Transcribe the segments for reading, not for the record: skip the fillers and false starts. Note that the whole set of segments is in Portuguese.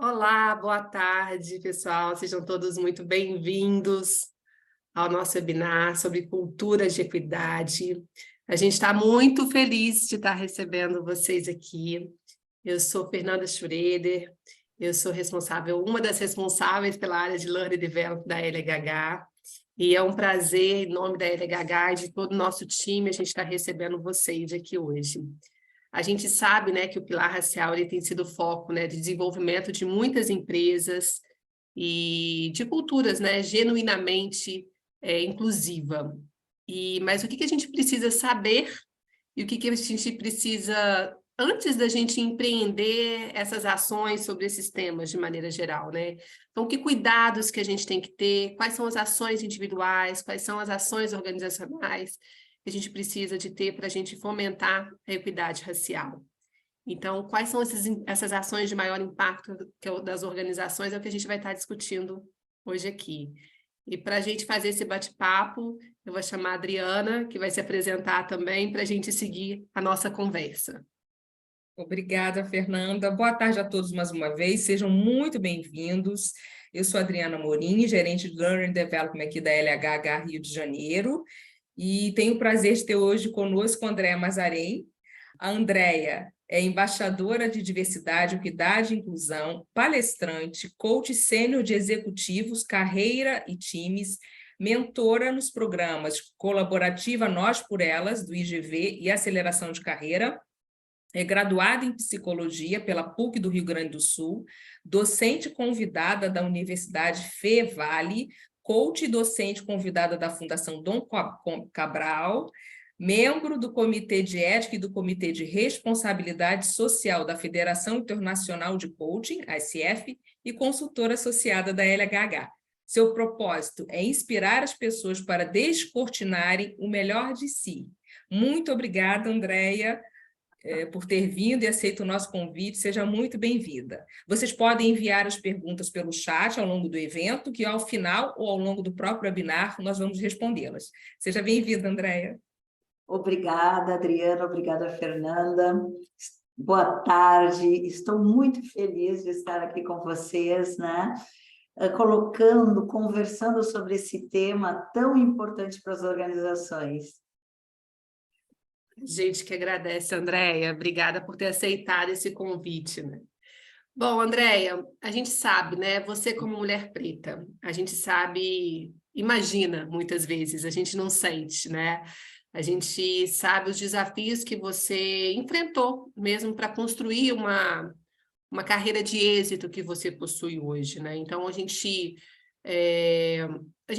Olá, boa tarde, pessoal. Sejam todos muito bem-vindos ao nosso webinar sobre cultura de equidade. A gente está muito feliz de estar recebendo vocês aqui. Eu sou Fernanda Schroeder, eu sou uma das responsáveis pela área de Learning Development da LHH, e é um prazer, em nome da LHH e de todo o nosso time, a gente está recebendo vocês aqui hoje. A gente sabe, né, que o pilar racial ele tem sido foco, né, de desenvolvimento de muitas empresas e de culturas, né, genuinamente inclusiva. Mas o que a gente precisa saber e o que a gente precisa, antes da gente empreender essas ações sobre esses temas de maneira geral, né? Então, que cuidados que a gente tem que ter, quais são as ações individuais, quais são as ações organizacionais que a gente precisa de ter para a gente fomentar a equidade racial. Então, quais são essas ações de maior impacto das organizações, é o que a gente vai estar discutindo hoje aqui. E para a gente fazer esse bate-papo, eu vou chamar a Adriana, que vai se apresentar também, para a gente seguir a nossa conversa. Obrigada, Fernanda. Boa tarde a todos mais uma vez, sejam muito bem-vindos. Eu sou Adriana Morini, gerente de Learning Development aqui da LHH Rio de Janeiro, e tenho o prazer de ter hoje conosco a Andréia Mazarém. A Andréia é embaixadora de diversidade, equidade e inclusão, palestrante, coach sênior de executivos, carreira e times, mentora nos programas Colaborativa Nós por Elas, do IGV, e Aceleração de Carreira. É graduada em psicologia pela PUC do Rio Grande do Sul, docente convidada da Universidade Fevale, coach e docente convidada da Fundação Dom Cabral, membro do Comitê de Ética e do Comitê de Responsabilidade Social da Federação Internacional de Coaching, a ICF, e consultora associada da LHH. Seu propósito é inspirar as pessoas para descortinarem o melhor de si. Muito obrigada, Andréia, por ter vindo e aceito o nosso convite. Seja muito bem-vinda. Vocês podem enviar as perguntas pelo chat ao longo do evento, que ao final ou ao longo do próprio webinar nós vamos respondê-las. Seja bem-vinda, Andréia. Obrigada, Adriana. Obrigada, Fernanda. Boa tarde. Estou muito feliz de estar aqui com vocês, né? Conversando sobre esse tema tão importante para as organizações. Gente que agradece, Andréia. Obrigada por ter aceitado esse convite, né? Bom, Andréia, a gente sabe, né? Você como mulher preta, a gente sabe, imagina muitas vezes, a gente não sente, né? A gente sabe os desafios que você enfrentou mesmo para construir uma carreira de êxito que você possui hoje, né? Então, a gente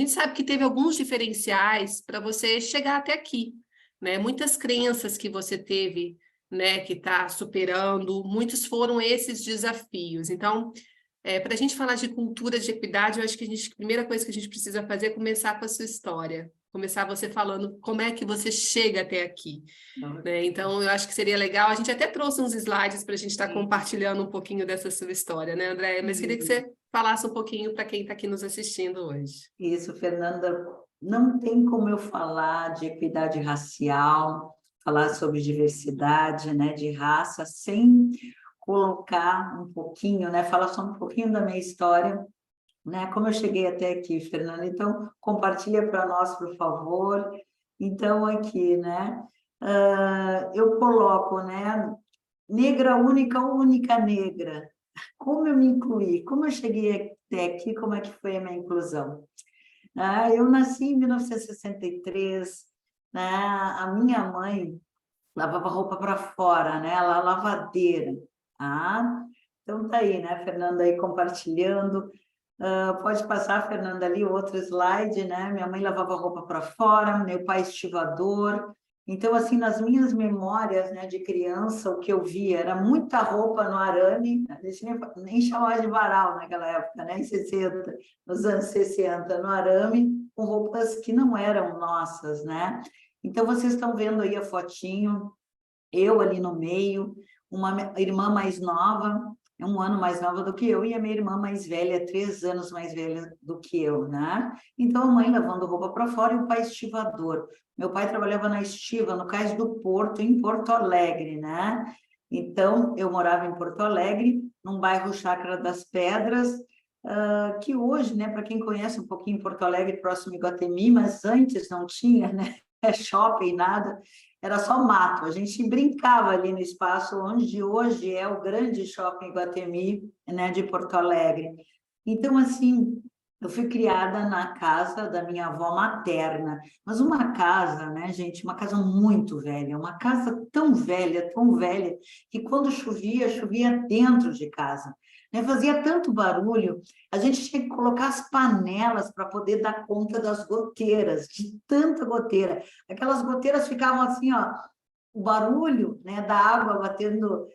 sabe que teve alguns diferenciais para você chegar até aqui, né? Muitas crenças que você teve, né, que está superando, muitos foram esses desafios. Então, para a gente falar de cultura de equidade, eu acho que a primeira coisa que a gente precisa fazer é começar com a sua história. Começar você falando como é que você chega até aqui, né? Então, eu acho que seria legal. A gente até trouxe uns slides para a gente estar compartilhando um pouquinho dessa sua história, né, Andréia? Mas queria que você falasse um pouquinho para quem está aqui nos assistindo hoje. Isso, Fernanda. Não tem como eu falar de equidade racial, falar sobre diversidade, né, de raça, sem colocar um pouquinho, né, falar só um pouquinho da minha história, né, como eu cheguei até aqui, Fernanda. Então, compartilha para nós, por favor. Então, aqui, né, eu coloco, né? Negra única ou única negra. Como eu me incluí? Como eu cheguei até aqui? Como é que foi a minha inclusão? Eu nasci em 1963, né? A minha mãe lavava roupa para fora, né? Ela lavadeira. Então tá aí, né? Fernanda aí compartilhando. Pode passar, Fernanda, ali outro slide, né? Minha mãe lavava roupa para fora, meu pai estivador. Então, assim, nas minhas memórias, né, de criança, o que eu via era muita roupa no arame, a gente nem chamava de varal naquela época, né? Em 60, nos anos 60, no arame, com roupas que não eram nossas, né? Então, vocês estão vendo aí a fotinho, eu ali no meio, uma irmã mais nova, 1 ano mais nova do que eu, e a minha irmã mais velha, 3 anos mais velha do que eu, né? Então, a mãe lavando roupa para fora e o pai estivador. Meu pai trabalhava na estiva, no Cais do Porto, em Porto Alegre, né? Então, eu morava em Porto Alegre, num bairro Chácara das Pedras, que hoje, né, para quem conhece um pouquinho Porto Alegre, próximo a Iguatemi, mas antes não tinha, né? Shopping, nada, era só mato. A gente brincava ali no espaço onde hoje é o grande shopping Iguatemi, né, de Porto Alegre. Então, assim, eu fui criada na casa da minha avó materna, mas uma casa, né, gente, uma casa muito velha, uma casa tão velha, que quando chovia, chovia dentro de casa. Né? Fazia tanto barulho, a gente tinha que colocar as panelas para poder dar conta das goteiras, de tanta goteira. Aquelas goteiras ficavam assim, ó, o barulho, né, da água batendo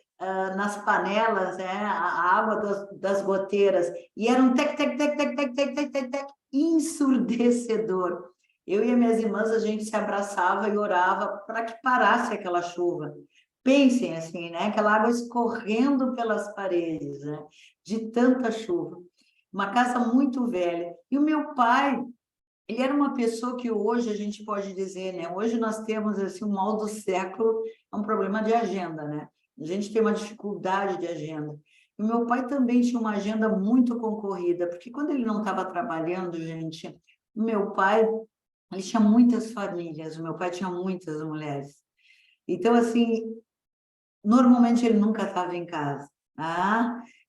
nas panelas, né, a água das goteiras, e era um tec, tec, tec, tec, tec, tec, tec, tec, tec, ensurdecedor. Eu e as minhas irmãs, a gente se abraçava e orava para que parasse aquela chuva. Pensem assim, né, aquela água escorrendo pelas paredes, né, de tanta chuva. Uma casa muito velha. E o meu pai, ele era uma pessoa que hoje a gente pode dizer, né? Hoje nós temos assim, um mal do século, é um problema de agenda, né? A gente tem uma dificuldade de agenda. E o meu pai também tinha uma agenda muito concorrida, porque quando ele não estava trabalhando, gente, o meu pai, ele tinha muitas famílias, o meu pai tinha muitas mulheres. Então, assim, normalmente ele nunca estava em casa.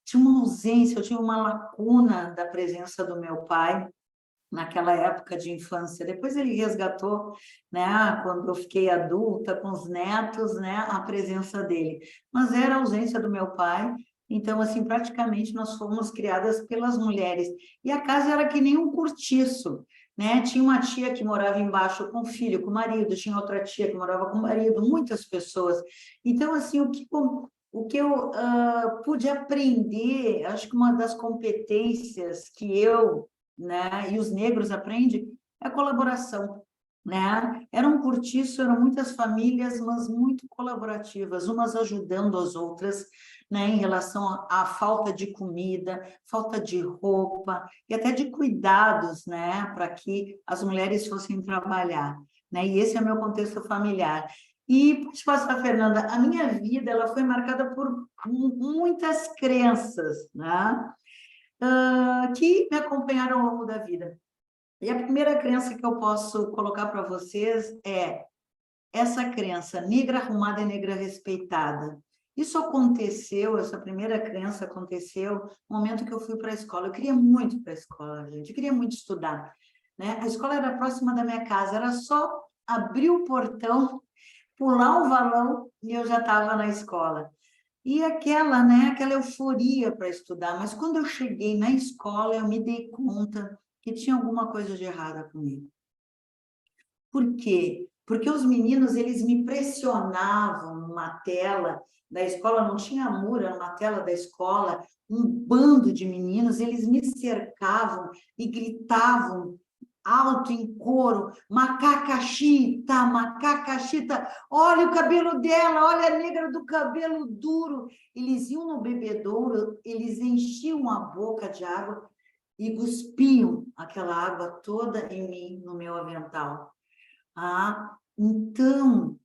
Tinha uma ausência, eu tinha uma lacuna da presença do meu pai, naquela época de infância. Depois ele resgatou, né, quando eu fiquei adulta, com os netos, né, a presença dele. Mas era a ausência do meu pai, então, assim, praticamente nós fomos criadas pelas mulheres. E a casa era que nem um cortiço, né? Tinha uma tia que morava embaixo com o filho, com o marido, tinha outra tia que morava com o marido, muitas pessoas. Então, assim, o que eu pude aprender, acho que uma das competências que eu, né, e os negros aprendem, é a colaboração, né? Era um cortiço, eram muitas famílias, mas muito colaborativas, umas ajudando as outras, né, em relação à falta de comida, falta de roupa e até de cuidados, né, para que as mulheres fossem trabalhar, né? E esse é o meu contexto familiar. E, pode passar, Fernanda, a minha vida ela foi marcada por muitas crenças, né? Que me acompanharam ao longo da vida. E a primeira crença que eu posso colocar para vocês é essa crença, negra arrumada é negra respeitada. Isso aconteceu, essa primeira crença aconteceu no momento que eu fui para a escola. Eu queria muito ir para a escola, gente, eu queria muito estudar, né? A escola era próxima da minha casa, era só abrir o portão, pular o valão e eu já estava na escola. E aquela, né, aquela euforia para estudar, mas quando eu cheguei na escola, eu me dei conta que tinha alguma coisa de errada comigo. Por quê? Porque os meninos, eles me pressionavam numa tela da escola, não tinha muro, era uma tela da escola, um bando de meninos, eles me cercavam e gritavam alto em coro, macacachita, olha o cabelo dela, olha a negra do cabelo duro. Eles iam no bebedouro, eles enchiam a boca de água e cuspiam aquela água toda em mim, no meu avental. Então,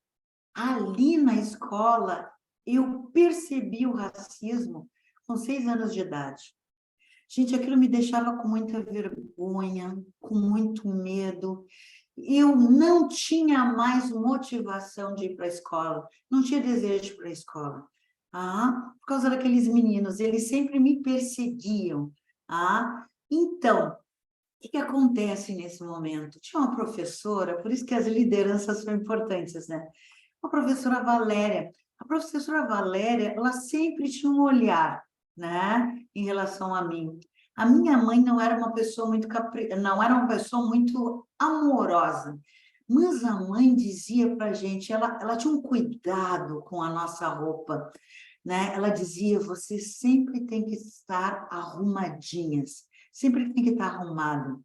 ali na escola, eu percebi o racismo com 6 anos de idade. Gente, aquilo me deixava com muita vergonha, com muito medo. eu não tinha mais motivação de ir para a escola, não tinha desejo de ir para a escola. Por causa daqueles meninos, eles sempre me perseguiam. Então, o que acontece nesse momento? Tinha uma professora, por isso que as lideranças são importantes, né? A professora Valéria. A professora Valéria, ela sempre tinha um olhar, né, em relação a mim. A minha mãe não era uma pessoa muito não era uma pessoa muito amorosa, mas a mãe dizia para a gente, ela tinha um cuidado com a nossa roupa, né? Ela dizia, você sempre tem que estar arrumadinhas, sempre tem que estar arrumado.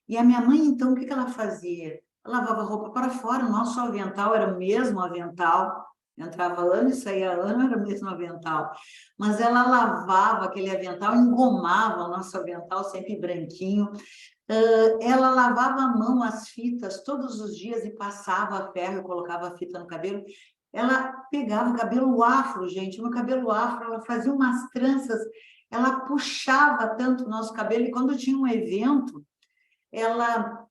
E a minha mãe, então, o que ela fazia? Ela lavava a roupa para fora, o nosso avental era o mesmo avental, entrava ano e saía ano, era o mesmo avental. Mas ela lavava aquele avental, engomava o nosso avental, sempre branquinho. Ela lavava a mão, as fitas, todos os dias e passava ferro e colocava a fita no cabelo. Ela pegava o cabelo afro, gente, no cabelo afro, ela fazia umas tranças, ela puxava tanto o nosso cabelo, e quando tinha um evento, ela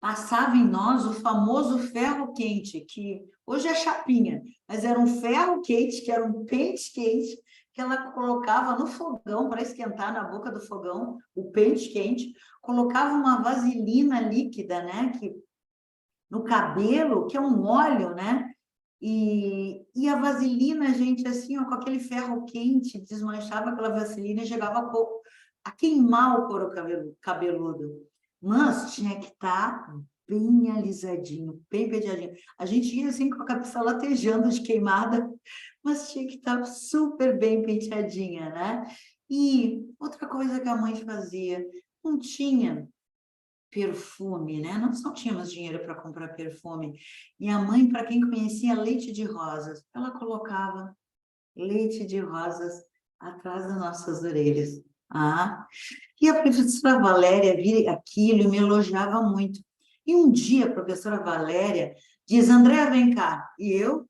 passava em nós o famoso ferro quente, que hoje é chapinha, mas era um ferro quente, que era um pente quente, que ela colocava no fogão para esquentar na boca do fogão, o pente quente, colocava uma vaselina líquida, né, no cabelo, que é um óleo, né, e a vaselina, gente, assim, ó, com aquele ferro quente, desmanchava aquela vaselina e chegava a queimar o couro cabeludo. Mas tinha que estar bem alisadinho, bem penteadinho. A gente ia assim com a cabeça latejando de queimada, mas tinha que estar super bem penteadinha, né? E outra coisa que a mãe fazia, não tinha perfume, né? Nós não tínhamos dinheiro para comprar perfume. E a mãe, para quem conhecia leite de rosas, ela colocava leite de rosas atrás das nossas orelhas. E a professora Valéria via aquilo e me elogiava muito. E um dia a professora Valéria diz, Andréa, vem cá. E eu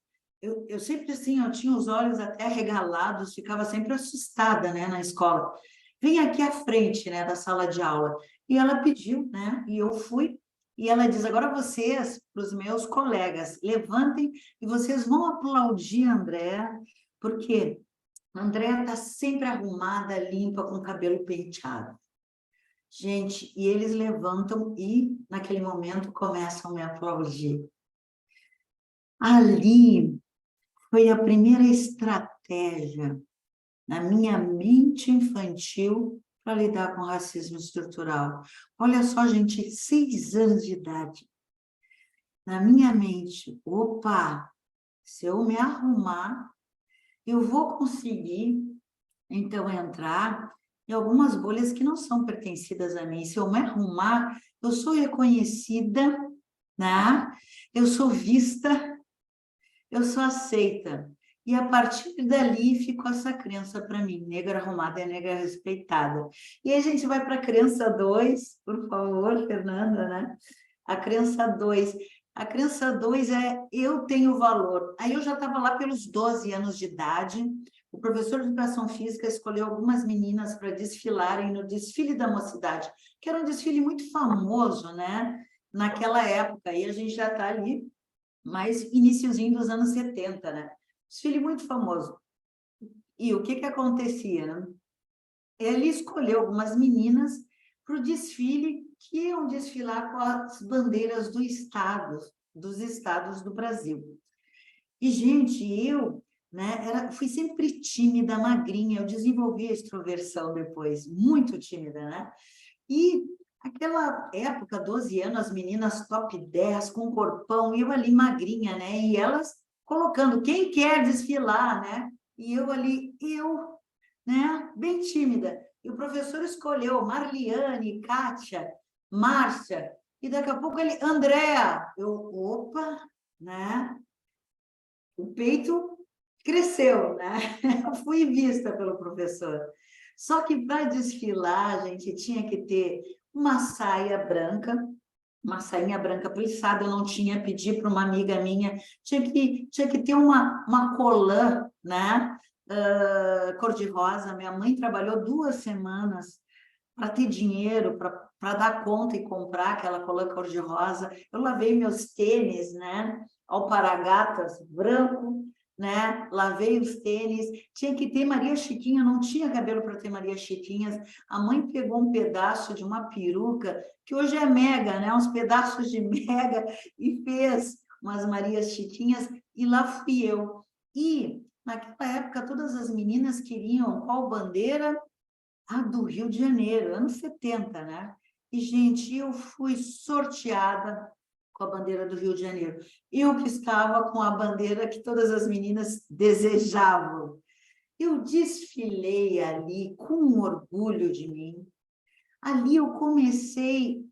sempre assim, eu tinha os olhos até arregalados, ficava sempre assustada, né, na escola. Vem aqui à frente, né, da sala de aula. E ela pediu, né, e eu fui. E ela diz, agora vocês, para os meus colegas, levantem e vocês vão aplaudir a Andréa, porque a Andréa está sempre arrumada, limpa, com o cabelo penteado. Gente, e eles levantam e, naquele momento, começam a me aplaudir. Ali foi a primeira estratégia na minha mente infantil para lidar com racismo estrutural. Olha só, gente, 6 anos de idade. Na minha mente, opa, se eu me arrumar, eu vou conseguir, então, entrar em algumas bolhas que não são pertencidas a mim. Se eu me arrumar, eu sou reconhecida, né? Eu sou vista, eu sou aceita. E a partir dali ficou essa crença para mim, negra arrumada é negra respeitada. E aí a gente vai para a crença 2, por favor, Fernanda, né? A crença 2. A crença 2 é eu tenho valor. Aí eu já estava lá pelos 12 anos de idade. O professor de educação física escolheu algumas meninas para desfilarem no desfile da mocidade, que era um desfile muito famoso, né? Naquela época. E a gente já está ali, mais iniciozinho dos anos 70, né? Desfile muito famoso. E o que acontecia, né? Ele escolheu algumas meninas para o desfile que iam desfilar com as bandeiras dos estados do Brasil. E, gente, eu, né, fui sempre tímida, magrinha, eu desenvolvi a extroversão depois, muito tímida, né? E aquela época, 12 anos, as meninas top 10, com corpão, e eu ali magrinha, né? E elas colocando, quem quer desfilar, né? E eu ali, né? Bem tímida. E o professor escolheu Marliane, Kátia, Márcia, e daqui a pouco ele, Andréa. Eu, opa, né? O peito cresceu, né? Eu fui vista pelo professor. Só que para desfilar, a gente tinha que ter uma saia branca, uma sainha branca plissada, eu não tinha, pedi para uma amiga minha, tinha que ter uma colã, né? Cor-de-rosa. Minha mãe trabalhou 2 semanas para ter dinheiro, para para dar conta e comprar aquela colã cor-de-rosa. Eu lavei meus tênis, né? Alparagatas branco, né? Lavei os tênis. Tinha que ter Maria Chiquinha, não tinha cabelo para ter Maria Chiquinhas. A mãe pegou um pedaço de uma peruca, que hoje é mega, né? Uns pedaços de mega, e fez umas Marias Chiquinhas, e lá fui eu. E, naquela época, todas as meninas queriam qual bandeira? A do Rio de Janeiro, anos 70, né? E, gente, eu fui sorteada com a bandeira do Rio de Janeiro. Eu que estava com a bandeira que todas as meninas desejavam. Eu desfilei ali com orgulho de mim. Ali eu comecei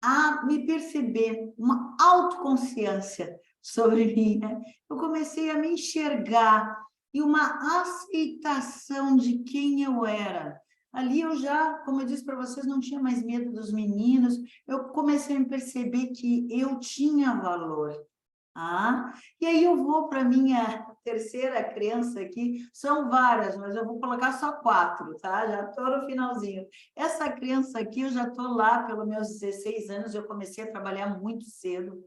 a me perceber, uma autoconsciência sobre mim, né? Eu comecei a me enxergar e uma aceitação de quem eu era. Ali eu já, como eu disse para vocês, não tinha mais medo dos meninos, eu comecei a me perceber que eu tinha valor. E aí eu vou para a minha terceira crença aqui, são várias, mas eu vou colocar só 4, tá? Já estou no finalzinho. Essa crença aqui, eu já estou lá pelos meus 16 anos, eu comecei a trabalhar muito cedo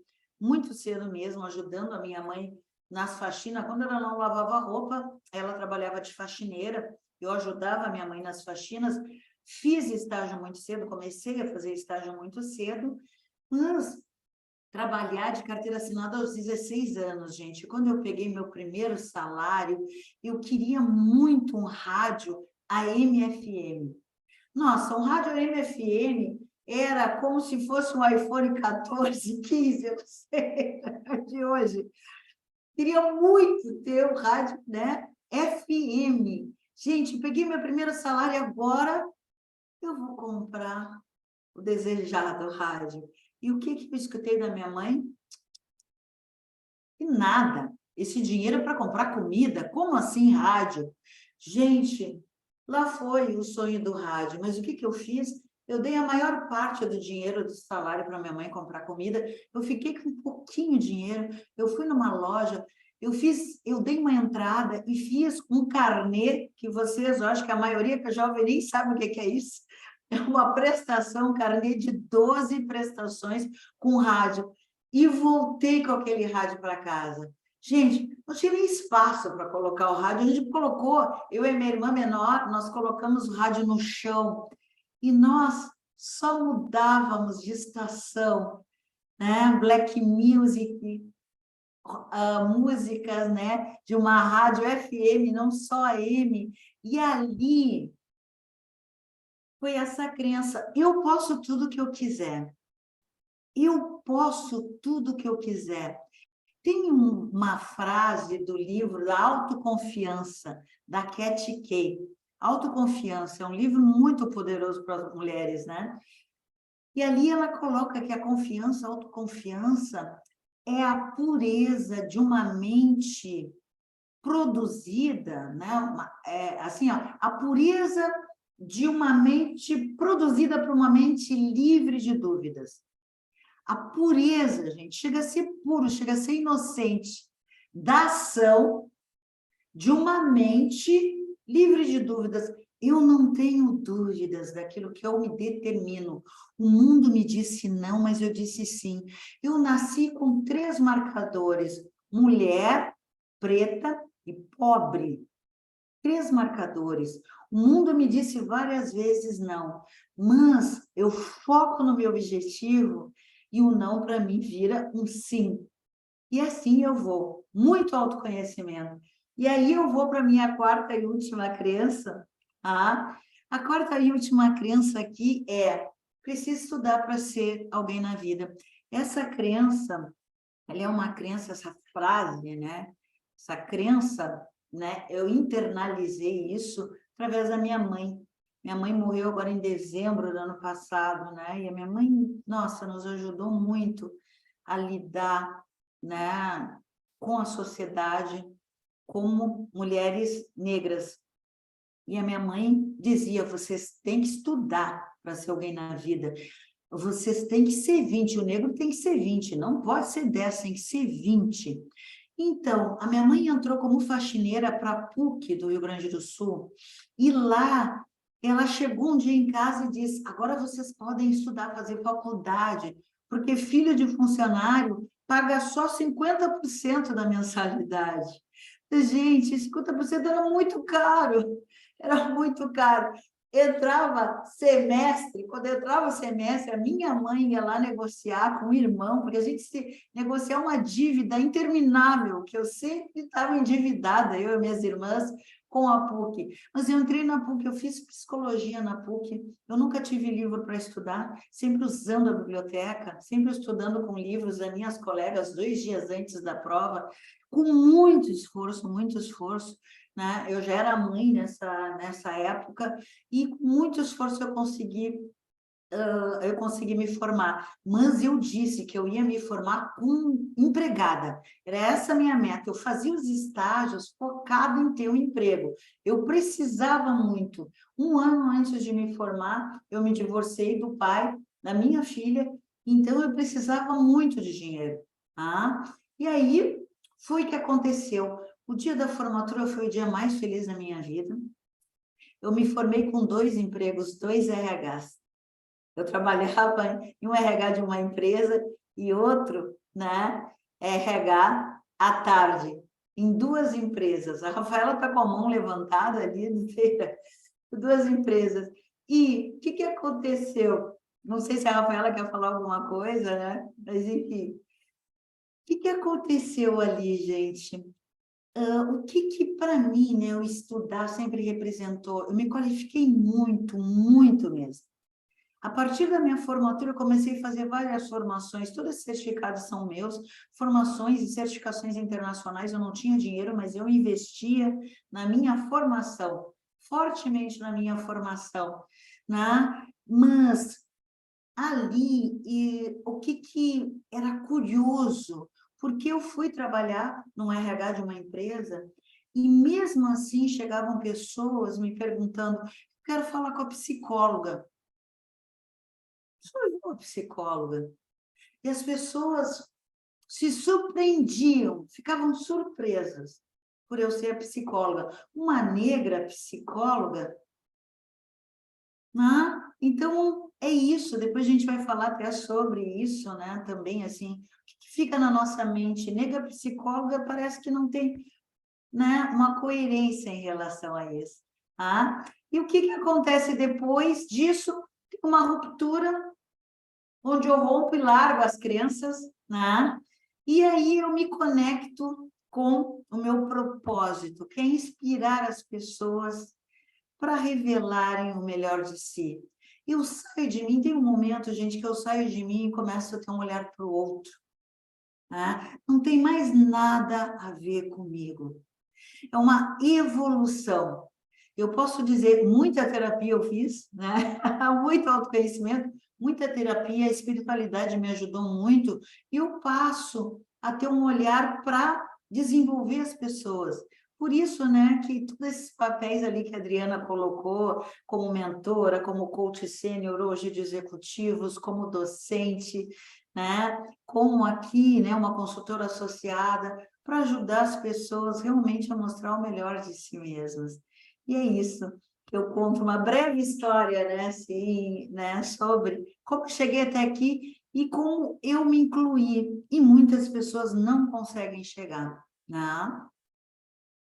mesmo, ajudando a minha mãe nas faxinas. Quando ela não lavava roupa, ela trabalhava de faxineira, eu ajudava a minha mãe nas faxinas, fiz estágio muito cedo, comecei a fazer estágio muito cedo, mas trabalhar de carteira assinada aos 16 anos, gente. Quando eu peguei meu primeiro salário, eu queria muito um rádio AM/FM. Nossa, um rádio AM/FM era como se fosse um iPhone 14, 15, eu não sei, de hoje. Queria muito ter um rádio, né? FM. Gente, peguei meu primeiro salário e agora eu vou comprar o desejado rádio. E o que eu escutei da minha mãe? E nada. Esse dinheiro é para comprar comida? Como assim rádio? Gente, lá foi o sonho do rádio. Mas o que eu fiz? Eu dei a maior parte do dinheiro do salário para minha mãe comprar comida. Eu fiquei com um pouquinho de dinheiro. Eu fui numa loja, eu dei uma entrada e fiz um carnê, que vocês, eu acho que a maioria que é jovem nem sabe o que é isso. É uma prestação, carnê de 12 prestações com rádio. E voltei com aquele rádio para casa. Gente, não tinha nem espaço para colocar o rádio. A gente colocou, eu e minha irmã menor, nós colocamos o rádio no chão. E nós só mudávamos de estação, né? Black music, músicas, né? De uma rádio FM, não só AM. E ali foi essa crença, eu posso tudo o que eu quiser. Eu posso tudo o que eu quiser. Tem uma frase do livro da Autoconfiança, da Cat Kay. Autoconfiança é um livro muito poderoso para as mulheres, né? E ali ela coloca que a confiança, a autoconfiança, é a pureza de uma mente produzida, né? Assim, ó, a pureza de uma mente produzida por uma mente livre de dúvidas. A pureza, gente, chega a ser puro, chega a ser inocente da ação de uma mente livre de dúvidas. Eu não tenho dúvidas daquilo que eu me determino. O mundo me disse não, mas eu disse sim. Eu nasci com 3 marcadores: mulher, preta e pobre. 3 marcadores. O mundo me disse várias vezes não, mas eu foco no meu objetivo e o não para mim vira um sim. E assim eu vou. Muito autoconhecimento. E aí eu vou para a minha 4ª e última crença. A 4ª e última crença aqui é: preciso estudar para ser alguém na vida. Essa crença, ela é uma crença, essa frase, né? Essa crença, né? Eu internalizei isso através da minha mãe. Minha mãe morreu agora em dezembro do ano passado, né? E a minha mãe, nossa, nos ajudou muito a lidar, né, com a sociedade como mulheres negras. E a minha mãe dizia: vocês têm que estudar para ser alguém na vida. Vocês têm que ser 20, o negro tem que ser 20, não pode ser 10, tem que ser 20. Então, a minha mãe entrou como faxineira para a PUC do Rio Grande do Sul, e lá ela chegou um dia em casa e disse, agora vocês podem estudar, fazer faculdade, porque filho de funcionário paga só 50% da mensalidade. Gente, 50% era muito caro, era muito caro. Entrava semestre, quando entrava semestre, a minha mãe ia lá negociar com o irmão, porque a gente se negociar uma dívida interminável, que eu sempre estava endividada, eu e minhas irmãs, com a PUC. Mas eu entrei na PUC, eu fiz psicologia na PUC, eu nunca tive livro para estudar, sempre usando a biblioteca, sempre estudando com livros das minhas colegas 2 dias antes da prova, com muito esforço, né? Eu já era mãe nessa época, e com muito esforço eu consegui me formar, mas eu disse que eu ia me formar como empregada, era essa a minha meta, eu fazia os estágios focado em ter um emprego, eu precisava muito. 1 ano antes de me formar, eu me divorciei do pai da minha filha, então eu precisava muito de dinheiro, tá? E aí foi que aconteceu, o dia da formatura foi o dia mais feliz da minha vida, eu me formei com 2 empregos, 2 RHs. Eu trabalhava em um RH de uma empresa e outro, né, RH à tarde, em 2 empresas. A Rafaela está com a mão levantada ali, 2 empresas. E o que aconteceu? Não sei se a Rafaela quer falar alguma coisa, né? Mas, enfim. O que aconteceu ali, gente? O que para mim, né, o estudar sempre representou? Eu me qualifiquei muito, muito mesmo. A partir da minha formatura, eu comecei a fazer várias formações, todos esses certificados são meus, formações e certificações internacionais, eu não tinha dinheiro, mas eu investia na minha formação, fortemente na minha formação, né? Mas ali, o que era curioso, porque eu fui trabalhar no RH de uma empresa, e mesmo assim chegavam pessoas me perguntando, quero falar com a psicóloga. Sou eu a psicóloga. E as pessoas se surpreendiam, ficavam surpresas por eu ser a psicóloga. Uma negra psicóloga, né? Então, é isso. Depois a gente vai falar até sobre isso, né? Também, assim, o que fica na nossa mente? Negra psicóloga parece que não tem, né, uma coerência em relação a isso. Tá? E o que acontece depois disso? Tem uma ruptura onde eu rompo e largo as crenças, né? E aí eu me conecto com o meu propósito, que é inspirar as pessoas para revelarem o melhor de si. Eu saio de mim, tem um momento, gente, que eu saio de mim e começo a ter um olhar para o outro, né? Não tem mais nada a ver comigo. É uma evolução. Eu posso dizer, muita terapia eu fiz, né? Muito autoconhecimento, muita terapia, a espiritualidade me ajudou muito, e eu passo a ter um olhar para desenvolver as pessoas. Por isso, né, que todos esses papéis ali que a Adriana colocou, como mentora, como coach sênior hoje de executivos, como docente, né, como aqui, né, uma consultora associada, para ajudar as pessoas realmente a mostrar o melhor de si mesmas. E é isso. Eu conto uma breve história, né, assim, né, sobre como eu cheguei até aqui e como eu me incluí. E muitas pessoas não conseguem chegar, né?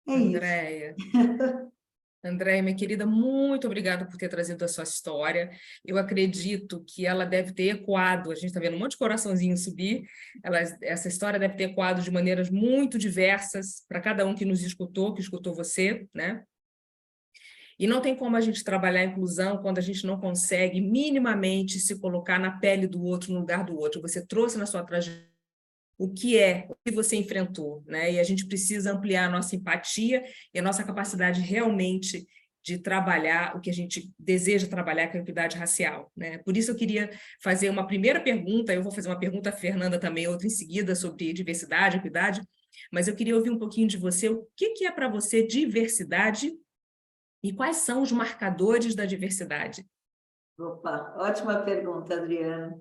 É isso. Andréia, minha querida, muito obrigada por ter trazido a sua história. Eu acredito que ela deve ter ecoado, a gente está vendo um monte de coraçãozinho subir, essa história deve ter ecoado de maneiras muito diversas para cada um que nos escutou, que escutou você, né? E não tem como a gente trabalhar a inclusão quando a gente não consegue minimamente se colocar na pele do outro, no lugar do outro. Você trouxe na sua trajetória o que você enfrentou, né? E a gente precisa ampliar a nossa empatia e a nossa capacidade realmente de trabalhar o que a gente deseja trabalhar, que é a equidade racial, né? Por isso eu queria fazer uma primeira pergunta, eu vou fazer uma pergunta à Fernanda também, outra em seguida, sobre diversidade, equidade, mas eu queria ouvir um pouquinho de você, o que é para você diversidade e quais são os marcadores da diversidade? Opa, ótima pergunta, Adriana.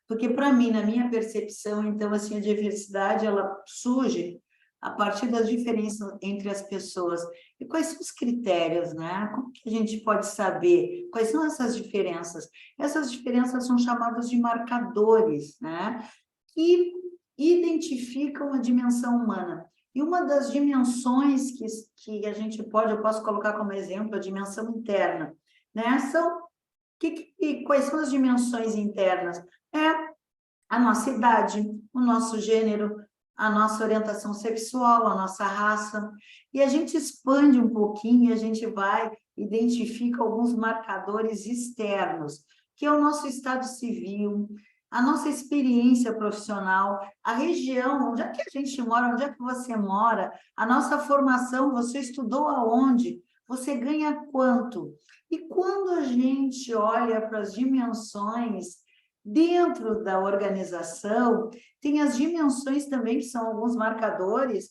Porque para mim, na minha percepção, então, assim, a diversidade, ela surge a partir das diferenças entre as pessoas. E quais são os critérios, né? Como que a gente pode saber quais são essas diferenças? Essas diferenças são chamadas de marcadores, né? Que identificam a dimensão humana. E uma das dimensões que a gente pode, eu posso colocar como exemplo, a dimensão interna, né? Quais são as dimensões internas? É a nossa idade, o nosso gênero, a nossa orientação sexual, a nossa raça. E a gente expande um pouquinho, e a gente vai, identifica alguns marcadores externos, que é o nosso estado civil, a nossa experiência profissional, a região, onde é que a gente mora, onde é que você mora, a nossa formação, você estudou aonde, você ganha quanto. E quando a gente olha para as dimensões dentro da organização, tem as dimensões também, que são alguns marcadores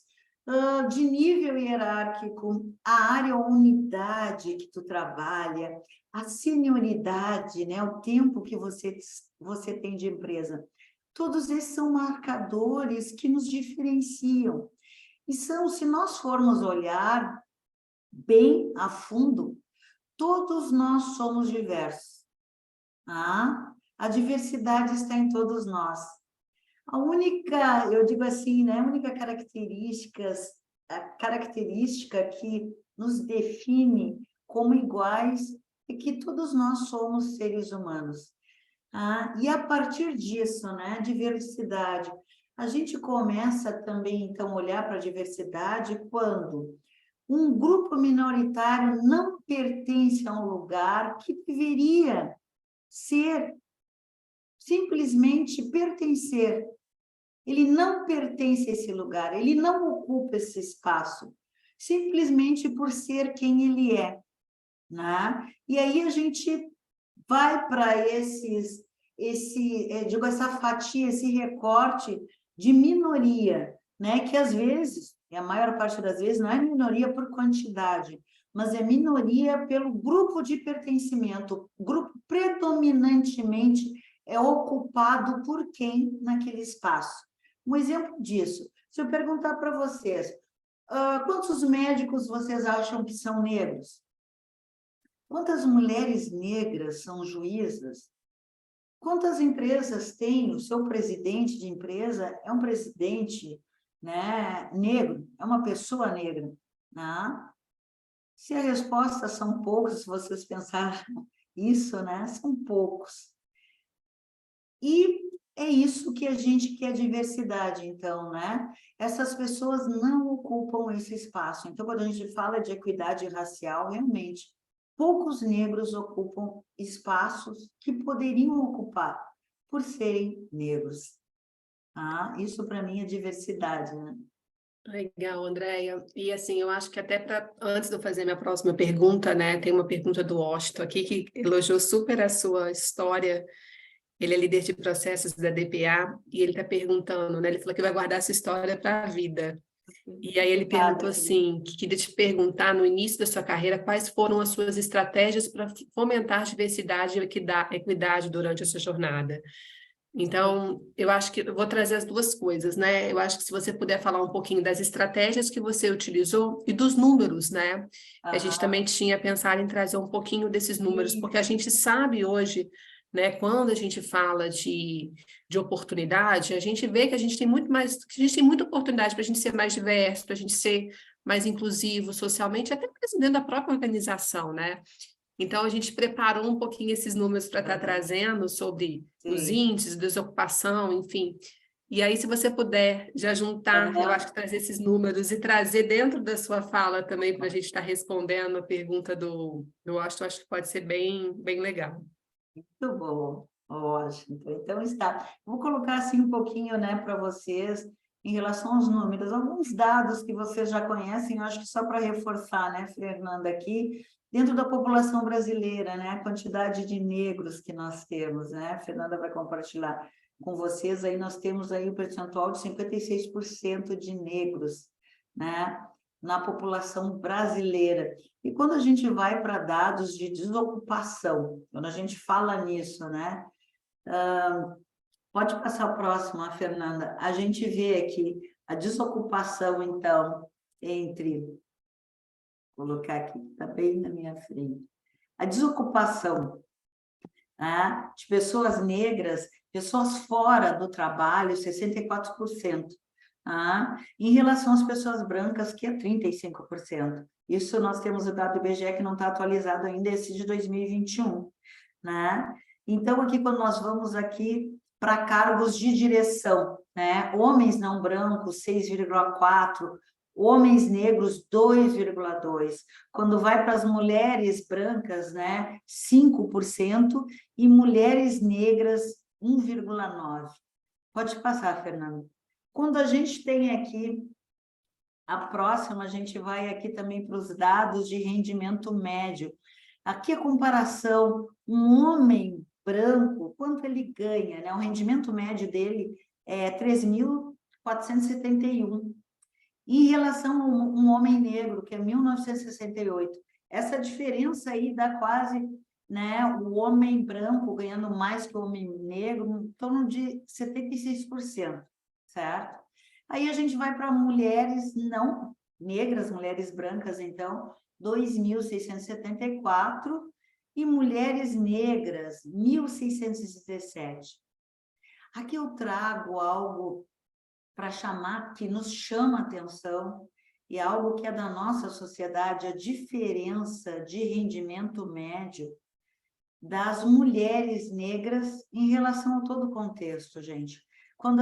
de nível hierárquico, a área ou unidade que tu trabalha, a senioridade, né, o tempo que você tem de empresa. Todos esses são marcadores que nos diferenciam. E se nós formos olhar bem a fundo, todos nós somos diversos. A diversidade está em todos nós. A única, eu digo assim, né, a única característica que nos define como iguais é que todos nós somos seres humanos. E a partir disso, né, diversidade, a gente começa também, então, a olhar para a diversidade quando um grupo minoritário não pertence a um lugar que deveria ser simplesmente pertencer. Ele não pertence a esse lugar, ele não ocupa esse espaço, simplesmente por ser quem ele é, né? E aí a gente vai para essa fatia, esse recorte de minoria, né? Que às vezes, e a maior parte das vezes, não é minoria por quantidade, mas é minoria pelo grupo de pertencimento. O grupo predominantemente é ocupado por quem naquele espaço. Um exemplo disso, se eu perguntar para vocês, quantos médicos vocês acham que são negros? Quantas mulheres negras são juízas? Quantas empresas tem? O seu presidente de empresa é um presidente, né, negro, é uma pessoa negra, né? Se a resposta são poucos, se vocês pensarem isso, né, são poucos. E é isso que a gente quer, diversidade, então, né? Essas pessoas não ocupam esse espaço. Então, quando a gente fala de equidade racial, realmente, poucos negros ocupam espaços que poderiam ocupar por serem negros. Isso, para mim, é diversidade, né? Legal, Andréia. E assim, eu acho que até antes de eu fazer minha próxima pergunta, né, tem uma pergunta do Washington aqui que elogiou super a sua história. Ele é líder de processos da DPA e ele está perguntando, né? Ele falou que vai guardar essa história para a vida. E aí ele perguntou assim, que queria te perguntar no início da sua carreira quais foram as suas estratégias para fomentar diversidade e equidade durante a sua jornada. Então, eu acho que eu vou trazer as duas coisas, né? Eu acho que se você puder falar um pouquinho das estratégias que você utilizou e dos números, né? A gente também tinha pensado em trazer um pouquinho desses números, porque a gente sabe hoje, né, quando a gente fala de oportunidade, a gente vê que a gente tem muito mais, que a gente tem muita oportunidade para a gente ser mais diverso, para a gente ser mais inclusivo socialmente, até mesmo dentro da própria organização, né? Então, a gente preparou um pouquinho esses números para estar trazendo sobre os índices, desocupação, enfim. E aí, se você puder já juntar, eu acho que trazer esses números e trazer dentro da sua fala também para a gente estar respondendo a pergunta do Washington, acho que pode ser bem, bem legal. Muito bom, Washington. Então, está. Vou colocar assim um pouquinho, né, para vocês, em relação aos números, alguns dados que vocês já conhecem, eu acho que só para reforçar, né, Fernanda, aqui, dentro da população brasileira, né, a quantidade de negros que nós temos, né, a Fernanda vai compartilhar com vocês, aí nós temos aí o percentual de 56% de negros, né, na população brasileira. E quando a gente vai para dados de desocupação, quando a gente fala nisso, né, pode passar o próximo, a Fernanda, a gente vê aqui A desocupação, então, vou colocar aqui, está bem na minha frente. A desocupação, tá, de pessoas negras, pessoas fora do trabalho, 64%. Tá? Em relação às pessoas brancas, que é 35%. Isso nós temos o dado do IBGE que não está atualizado ainda, esse de 2021. Né? Então, aqui, quando nós vamos aqui para cargos de direção, né? Homens não brancos, 6,4%, homens negros, 2,2%. Quando vai para as mulheres brancas, né? 5%, e mulheres negras, 1,9%. Pode passar, Fernanda. Quando a gente tem aqui, a próxima, a gente vai aqui também para os dados de rendimento médio. Aqui a comparação, um homem branco, quanto ele ganha, né? O rendimento médio dele é 3.471. Em relação a um homem negro, que é 1.968. Essa diferença aí dá quase, né? O homem branco ganhando mais que o homem negro, em torno de 76%, certo? Aí a gente vai para mulheres não negras, mulheres brancas, então, 2.674, e mulheres negras, 1.617. Aqui eu trago algo para chamar, que nos chama a atenção, e algo que é da nossa sociedade, a diferença de rendimento médio das mulheres negras em relação a todo o contexto, gente. Quando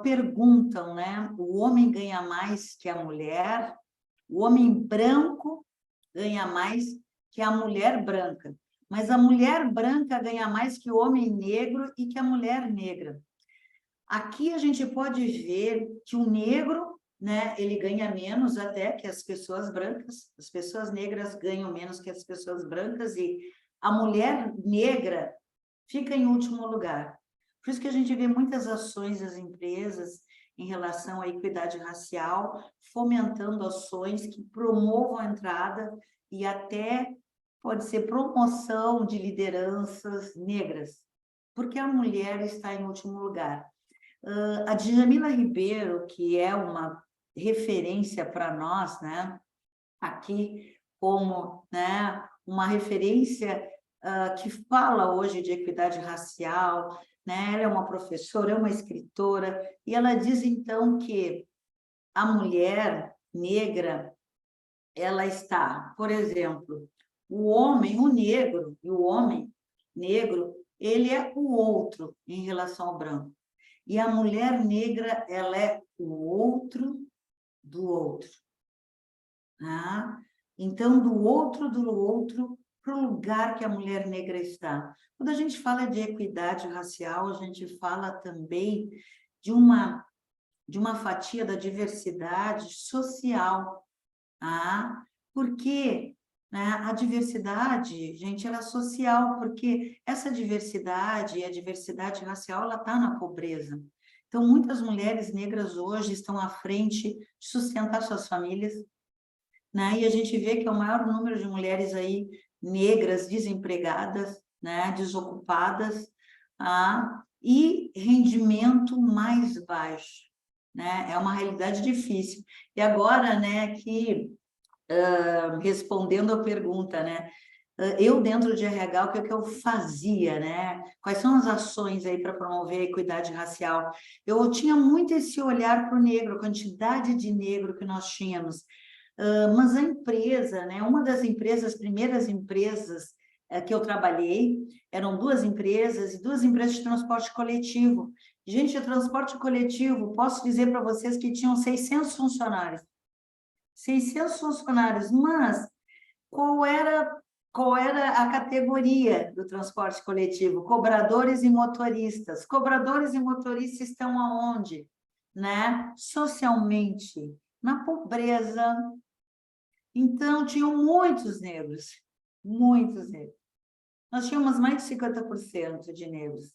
perguntam, né, o homem ganha mais que a mulher, o homem branco ganha mais que a mulher branca, mas a mulher branca ganha mais que o homem negro e que a mulher negra. Aqui a gente pode ver que o negro, né, ele ganha menos até que as pessoas brancas, as pessoas negras ganham menos que as pessoas brancas, e a mulher negra fica em último lugar. Por isso que a gente vê muitas ações das empresas em relação à equidade racial, fomentando ações que promovam a entrada e até pode ser promoção de lideranças negras, porque a mulher está em último lugar. A Djamila Ribeiro, que é uma referência para nós, né, aqui como, né, uma referência que fala hoje de equidade racial, né, ela é uma professora, é uma escritora, e ela diz, então, que a mulher negra, ela está, por exemplo, o homem, o negro, e o homem negro, ele é o outro em relação ao branco. E a mulher negra, ela é o outro do outro. Tá? Então, do outro para o lugar que a mulher negra está. Quando a gente fala de equidade racial, a gente fala também de uma fatia da diversidade social. Tá? Porque, né, a diversidade, gente, ela é social, porque essa diversidade, a diversidade racial, ela está na pobreza. Então, muitas mulheres negras hoje estão à frente de sustentar suas famílias, né? E a gente vê que é o maior número de mulheres aí negras desempregadas, né, desocupadas, e rendimento mais baixo, né? É uma realidade difícil. E agora, né, que respondendo a pergunta, né? Eu, dentro de RH, o que eu fazia, né? Quais são as ações aí para promover a equidade racial? Eu tinha muito esse olhar para o negro, a quantidade de negro que nós tínhamos. Mas a empresa, né? Uma das empresas, primeiras empresas que eu trabalhei, eram duas empresas de transporte coletivo. Gente, o transporte coletivo, posso dizer para vocês que tinham 600 funcionários. 600 funcionários, mas qual era a categoria do transporte coletivo? Cobradores e motoristas. Cobradores e motoristas estão aonde? Né? Socialmente, na pobreza. Então, tinham muitos negros, muitos negros. Nós tínhamos mais de 50% de negros.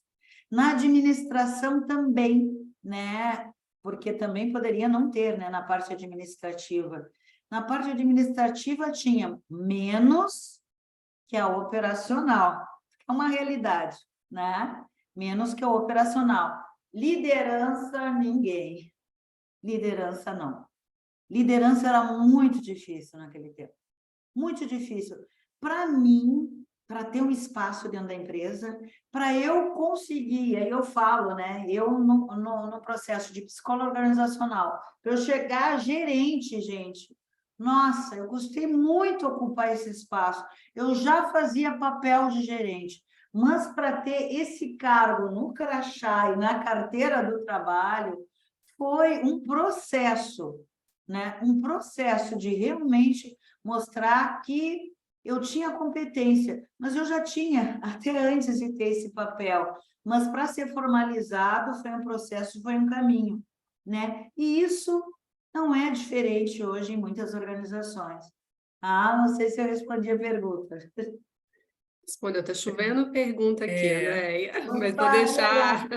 Na administração também, né? Porque também poderia não ter, né, na parte administrativa. Na parte administrativa tinha menos que a operacional, é uma realidade, né? Menos que a operacional. Liderança, ninguém. Liderança, não. Liderança era muito difícil naquele tempo. Muito difícil. Para mim, para ter um espaço dentro da empresa, para eu conseguir, aí eu falo, né? Eu, no processo de psicóloga organizacional, para eu chegar a gerente, gente, nossa, eu gostei muito de ocupar esse espaço. Eu já fazia papel de gerente, mas para ter esse cargo no crachá e na carteira do trabalho, foi um processo, né? Um processo de realmente mostrar que eu tinha competência, mas eu já tinha, até antes de ter esse papel, mas para ser formalizado foi um processo, foi um caminho, né? E isso não é diferente hoje em muitas organizações. Ah, não sei se eu respondi a pergunta. Respondeu, tá chovendo pergunta aqui, Andréia, mas vou Opa, deixar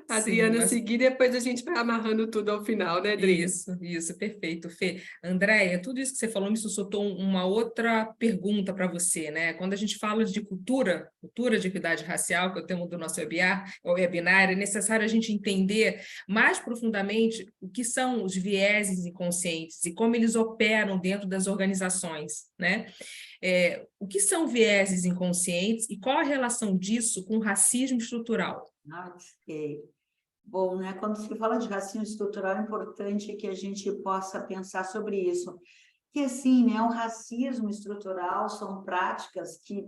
a Sim, Adriana mas seguir, depois a gente vai amarrando tudo ao final, né, Adri? isso, perfeito, Fê. Andréia, tudo isso que você falou me suscitou uma outra pergunta para você, né? Quando a gente fala de cultura de equidade racial, que é o tema do nosso webinar, é necessário a gente entender mais profundamente o que são os vieses inconscientes e como eles operam dentro das organizações, né? O que são vieses inconscientes e qual a relação disso com o racismo estrutural? Ok. Bom, né? Quando se fala de racismo estrutural, é importante que a gente possa pensar sobre isso. Que assim, né? O racismo estrutural são práticas que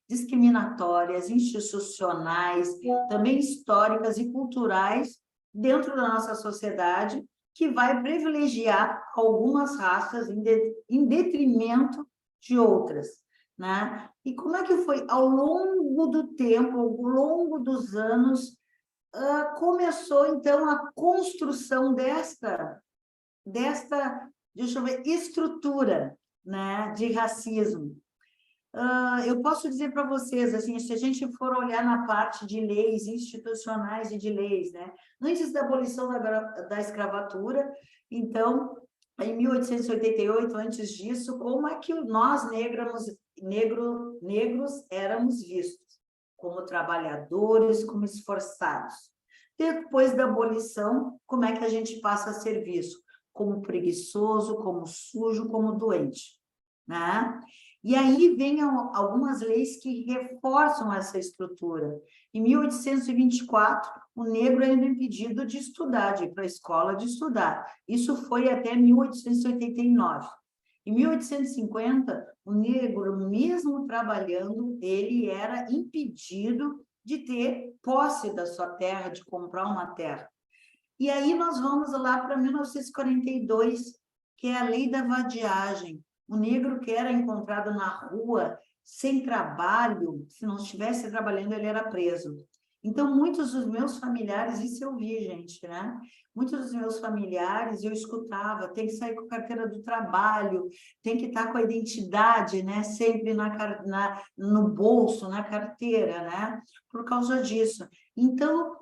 discriminatórias, institucionais, também históricas e culturais dentro da nossa sociedade, que vai privilegiar algumas raças em detrimento de outras, né? E como é que foi ao longo do tempo, ao longo dos anos, começou, então, a construção desta, deixa eu ver, estrutura, né, de racismo. Eu posso dizer para vocês, assim, se a gente for olhar na parte de leis institucionais e de leis, né, antes da abolição da escravatura, então, em 1888, antes disso, como é que nós negros éramos vistos? Como trabalhadores, como esforçados. Depois da abolição, como é que a gente passa a ser visto? Como preguiçoso, como sujo, como doente, né? E aí vem algumas leis que reforçam essa estrutura. Em 1824, o negro era impedido de estudar, de ir para a escola de estudar. Isso foi até 1889. Em 1850, o negro, mesmo trabalhando, ele era impedido de ter posse da sua terra, de comprar uma terra. E aí nós vamos lá para 1942, que é a lei da vadiagem. O negro que era encontrado na rua, sem trabalho, se não estivesse trabalhando, ele era preso. Então, muitos dos meus familiares, isso eu vi, gente, né? Muitos dos meus familiares, eu escutava, tem que sair com a carteira do trabalho, tem que estar com a identidade, né? Sempre no bolso, na carteira, né? Por causa disso. Então,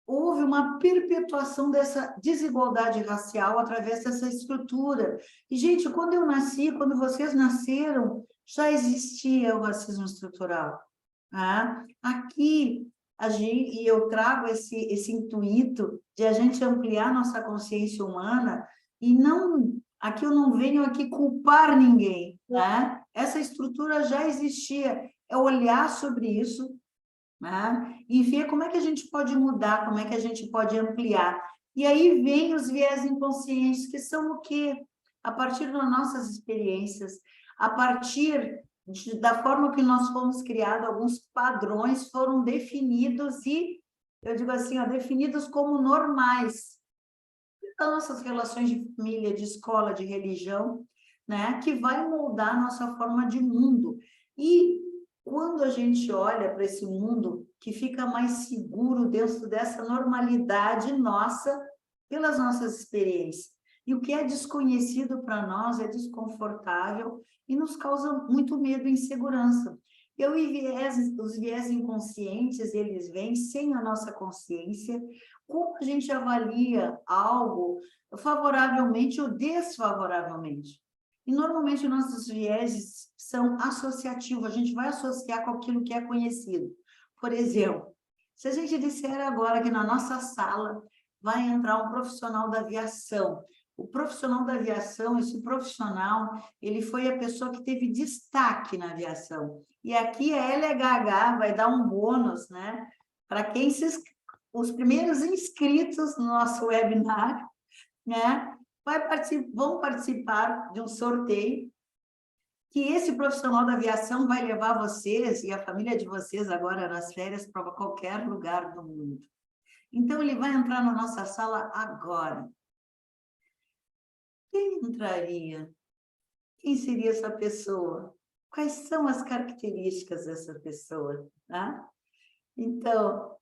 houve uma perpetuação dessa desigualdade racial através dessa estrutura. E, gente, quando eu nasci, quando vocês nasceram, já existia o racismo estrutural. Tá? Aqui, e eu trago esse intuito de a gente ampliar nossa consciência humana e não... Aqui eu não venho aqui culpar ninguém, né? Essa estrutura já existia. É olhar sobre isso, né? E ver como é que a gente pode mudar, como é que a gente pode ampliar. E aí vem os viés inconscientes, que são o quê? A partir das nossas experiências, a partir da forma que nós fomos criados, alguns padrões foram definidos e, eu digo assim, definidos como normais. Das nossas relações de família, de escola, de religião, né? Que vai moldar a nossa forma de mundo. E quando a gente olha para esse mundo que fica mais seguro dentro dessa normalidade nossa, pelas nossas experiências. E o que é desconhecido para nós é desconfortável e nos causa muito medo e insegurança. Os viés inconscientes, eles vêm sem a nossa consciência. Como a gente avalia algo favoravelmente ou desfavoravelmente? E, normalmente, nossos vieses são associativos, a gente vai associar com aquilo que é conhecido. Por exemplo, Se a gente disser agora que na nossa sala vai entrar um profissional da aviação, o profissional da aviação, esse profissional, ele foi a pessoa que teve destaque na aviação. E aqui a LHH vai dar um bônus, né? Para quem os primeiros inscritos no nosso webinar, né? Vão participar de um sorteio que esse profissional da aviação vai levar vocês e a família de vocês agora nas férias para qualquer lugar do mundo. Então, ele vai entrar na nossa sala agora. Quem entraria? Quem seria essa pessoa? Quais são as características dessa pessoa? Tá? Então,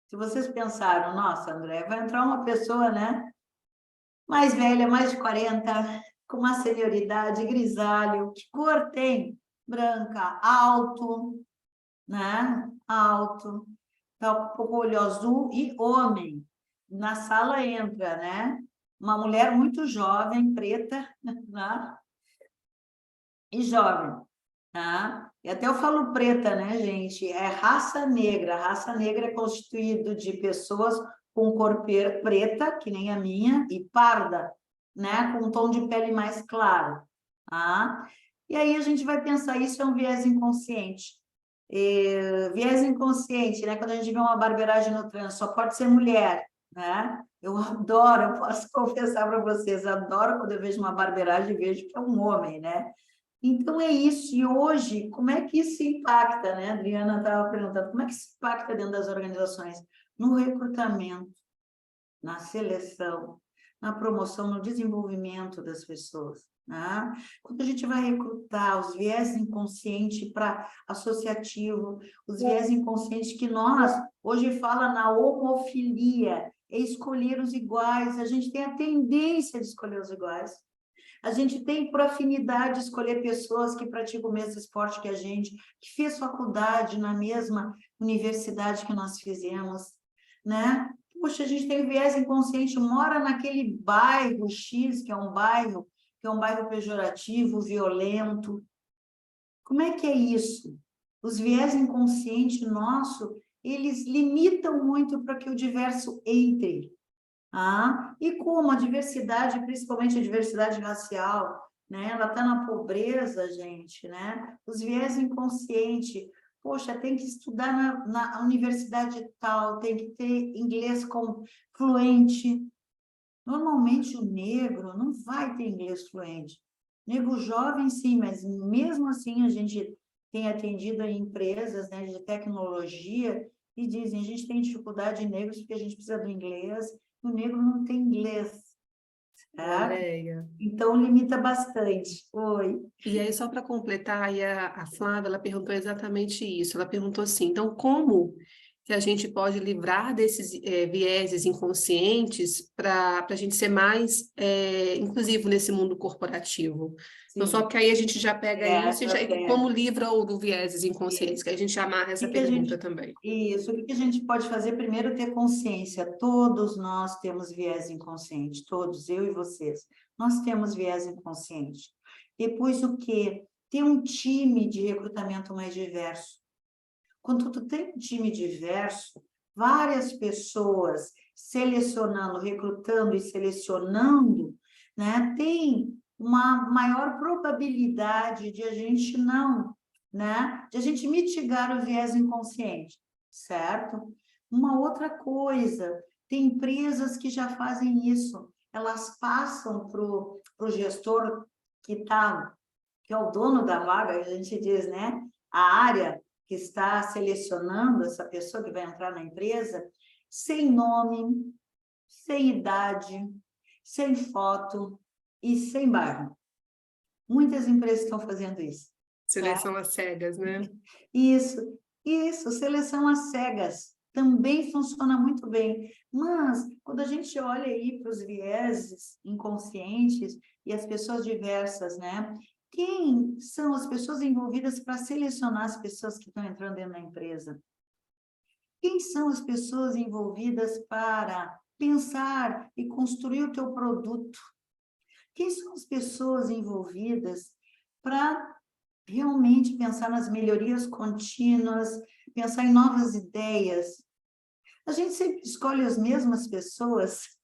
se vocês pensaram, nossa, André, vai entrar uma pessoa, né? Mais velha, mais de 40, com uma senioridade, grisalho. Que cor tem? Branca, alto, né? Alto. Tá com o olho azul e homem. Na sala entra, né? Uma mulher muito jovem, preta, né? E jovem, tá? E até eu falo preta, né, gente? É raça negra. A raça negra é constituído de pessoas com cor preta, que nem a minha, e parda, né? Com um tom de pele mais claro, tá? E aí a gente vai pensar, isso é um viés inconsciente. Viés inconsciente, né? Quando a gente vê uma barbeiragem no trânsito, só pode ser mulher, né? Eu adoro, eu posso confessar para vocês, adoro quando eu vejo uma barbeiragem e vejo que é um homem, né? Então, é isso. E hoje, como é que isso impacta, né? A Adriana estava perguntando, como é que isso impacta dentro das organizações? No recrutamento, na seleção, na promoção, no desenvolvimento das pessoas. Né? Quando a gente vai recrutar os viés inconscientes para associativo, os viés inconscientes que nós, hoje fala na homofilia, é escolher os iguais, a gente tem a tendência de escolher os iguais. A gente tem, por afinidade, escolher pessoas que praticam o mesmo esporte que a gente, que fez faculdade na mesma universidade que nós fizemos, né? Puxa, a gente tem viés inconsciente, mora naquele bairro X, que é um bairro pejorativo, violento. Como é que é isso? Os viés inconscientes nossos, eles limitam muito para que o diverso entre. E como a diversidade, principalmente a diversidade racial, né? Ela está na pobreza, gente, né? Os viés inconscientes, poxa, tem que estudar na universidade tal, tem que ter inglês fluente. Normalmente o negro não vai ter inglês fluente. Negro jovem, sim, mas mesmo assim a gente tem atendido em empresas, né, de tecnologia e dizem, a gente tem dificuldade em negros porque a gente precisa do inglês, o negro não tem inglês, certo? Andréia. Então limita bastante. Oi. E aí, só para completar, aí a Flávia, ela perguntou exatamente isso. Ela perguntou assim, então, como que a gente pode livrar desses vieses inconscientes para a gente ser mais inclusivo nesse mundo corporativo? Então, só que aí a gente já pega isso e como livra o do vieses inconscientes, que a gente amarra essa pergunta também. Isso, o que a gente pode fazer? Primeiro, ter consciência. Todos nós temos viés inconsciente, todos, eu e vocês. Nós temos viés inconsciente. Depois, o quê? Ter um time de recrutamento mais diverso. Quando tu tem um time diverso, várias pessoas selecionando, recrutando e selecionando, né, tem uma maior probabilidade de a gente de a gente mitigar o viés inconsciente, certo? Uma outra coisa, tem empresas que já fazem isso, elas passam para o gestor que é o dono da vaga, a gente diz, né, a área que está selecionando essa pessoa que vai entrar na empresa, sem nome, sem idade, sem foto e sem bairro. Muitas empresas estão fazendo isso. Seleção às cegas, né? Isso, seleção às cegas também funciona muito bem. Mas, quando a gente olha aí para os vieses inconscientes e as pessoas diversas, né? Quem são as pessoas envolvidas para selecionar as pessoas que estão entrando dentro da empresa? Quem são as pessoas envolvidas para pensar e construir o teu produto? Quem são as pessoas envolvidas para realmente pensar nas melhorias contínuas, pensar em novas ideias, A gente sempre escolhe as mesmas pessoas.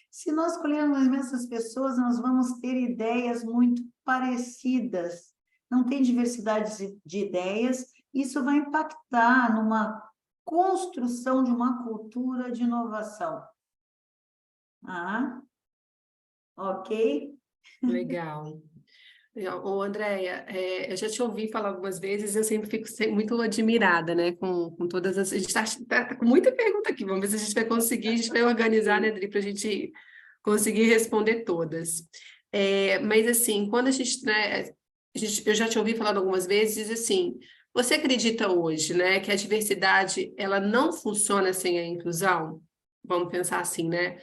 Se nós escolhermos as mesmas pessoas, nós vamos ter ideias muito parecidas. Não tem diversidade de ideias, isso vai impactar numa construção de uma cultura de inovação. Ok? Legal. Ô, Andréia, eu já te ouvi falar algumas vezes, eu sempre fico muito admirada, né, com todas as... A gente tá com muita pergunta aqui, vamos ver se a gente vai conseguir, a gente vai organizar, né, Dri, para a gente conseguir responder todas. Mas, assim, quando a gente, né, eu já te ouvi falando algumas vezes, assim, você acredita hoje, né, que a diversidade, ela não funciona sem a inclusão? Vamos pensar assim, né?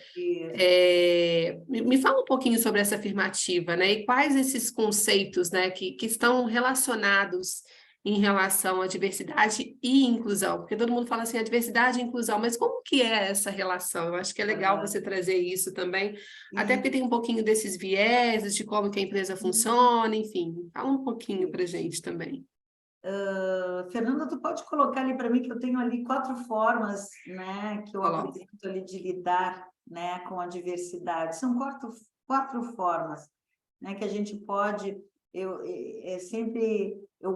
Me fala um pouquinho sobre essa afirmativa, né? E quais esses conceitos, né, que estão relacionados em relação à diversidade e inclusão? Porque todo mundo fala assim, a diversidade e inclusão, mas como que é essa relação? Eu acho que é legal você trazer isso também, até porque tem um pouquinho desses vieses, de como que a empresa funciona, enfim. Fala um pouquinho para a gente também. Fernanda, tu pode colocar ali para mim que eu tenho ali 4 formas, né, que eu Coloca. apresento ali de lidar, né, com a diversidade. São quatro formas, né, que a gente pode. Eu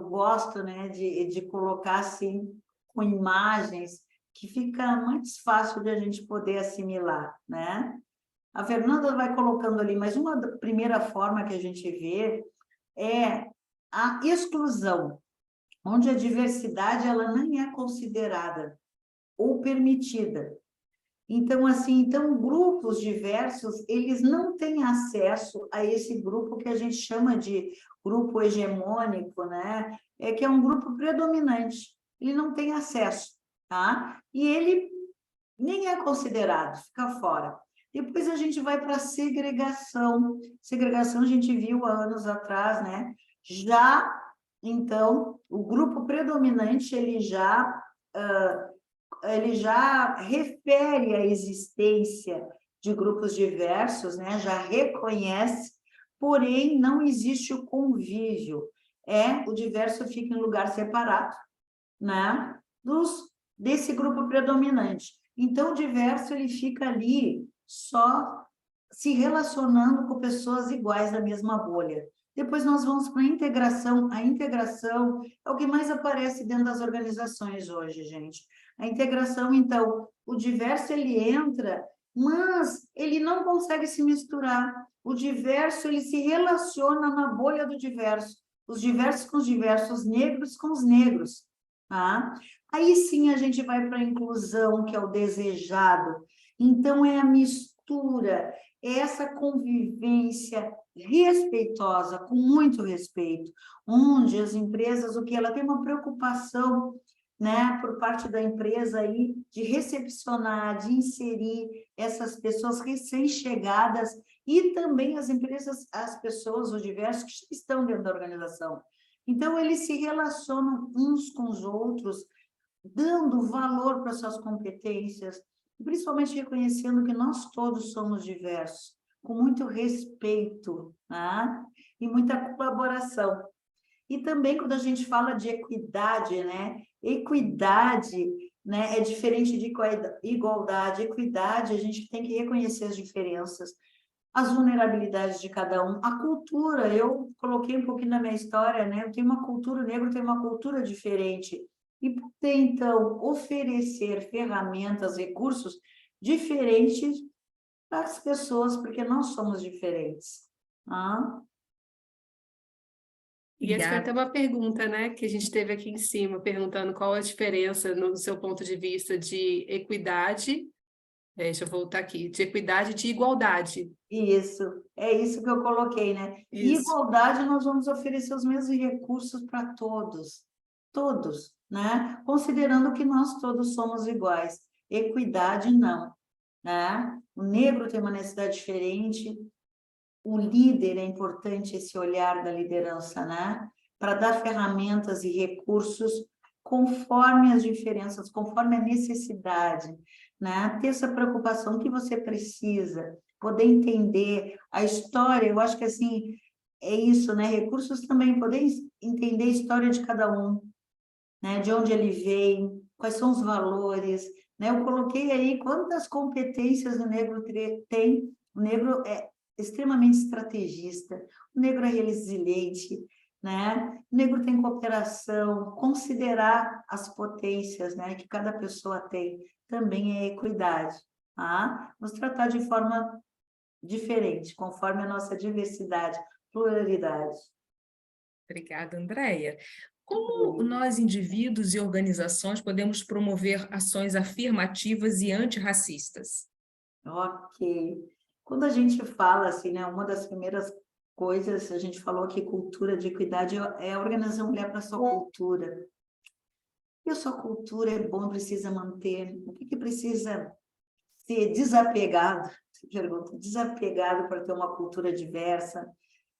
gosto, né, de colocar assim com imagens que fica mais fácil de a gente poder assimilar, né? A Fernanda vai colocando ali, mas uma primeira forma que a gente vê é a exclusão, onde a diversidade ela nem é considerada ou permitida. Então, assim, grupos diversos, eles não têm acesso a esse grupo que a gente chama de grupo hegemônico, né? Que é um grupo predominante. Ele não tem acesso, tá? E ele nem é considerado, fica fora. Depois a gente vai para a segregação. Segregação a gente viu há anos atrás, né? Então, o grupo predominante, ele já refere à existência de grupos diversos, né? Já reconhece, porém, não existe o convívio. O diverso fica em lugar separado, né? Desse grupo predominante. Então, o diverso, ele fica ali só se relacionando com pessoas iguais da mesma bolha. Depois nós vamos para a integração. A integração é o que mais aparece dentro das organizações hoje, gente. A integração, então, o diverso, ele entra, mas ele não consegue se misturar. O diverso, ele se relaciona na bolha do diverso. Os diversos com os diversos, os negros com os negros. Tá? Aí sim a gente vai para a inclusão, que é o desejado. Então, é a mistura, é essa convivência respeitosa, com muito respeito, onde as empresas, ela tem uma preocupação, né, por parte da empresa aí, de recepcionar, de inserir essas pessoas recém-chegadas e também as empresas, as pessoas, os diversos que estão dentro da organização. Então, eles se relacionam uns com os outros, dando valor para suas competências, principalmente reconhecendo que nós todos somos diversos, com muito respeito, né? E muita colaboração. E também quando a gente fala de equidade, né? Equidade, né, é diferente de igualdade. Equidade, a gente tem que reconhecer as diferenças, as vulnerabilidades de cada um, a cultura. Eu coloquei um pouquinho na minha história, né? Eu tenho uma cultura, o negro tem uma cultura diferente. E poder, então, oferecer ferramentas, recursos diferentes para as pessoas, porque nós somos diferentes. E essa foi até uma pergunta, né, que a gente teve aqui em cima, perguntando qual a diferença, no seu ponto de vista, de equidade, deixa eu voltar aqui, de equidade e de igualdade. Isso, é isso que eu coloquei, né? Isso. Igualdade, nós vamos oferecer os mesmos recursos para todos, né? Considerando que nós todos somos iguais. Equidade, não, né? O negro tem uma necessidade diferente, o líder, é importante esse olhar da liderança, né? Para dar ferramentas e recursos conforme as diferenças, conforme a necessidade, né? Ter essa preocupação que você precisa, poder entender a história. Eu acho que assim é isso, né? Recursos também, poder entender a história de cada um, né? De onde ele vem, quais são os valores, né? Eu coloquei aí quantas competências o negro tem. O negro é extremamente estrategista, o negro é resiliente, né? O negro tem cooperação, considerar as potências, né, que cada pessoa tem, também é equidade, tá? Nos tratar de forma diferente, conforme a nossa diversidade, pluralidade. Obrigada, Andréia. Como nós, indivíduos e organizações, podemos promover ações afirmativas e antirracistas? Ok. Quando a gente fala assim, né, uma das primeiras coisas, a gente falou que cultura de equidade é a organização olhar para a sua cultura. E a sua cultura é bom, precisa manter. O que precisa ser desapegado? Você pergunta, desapegado para ter uma cultura diversa,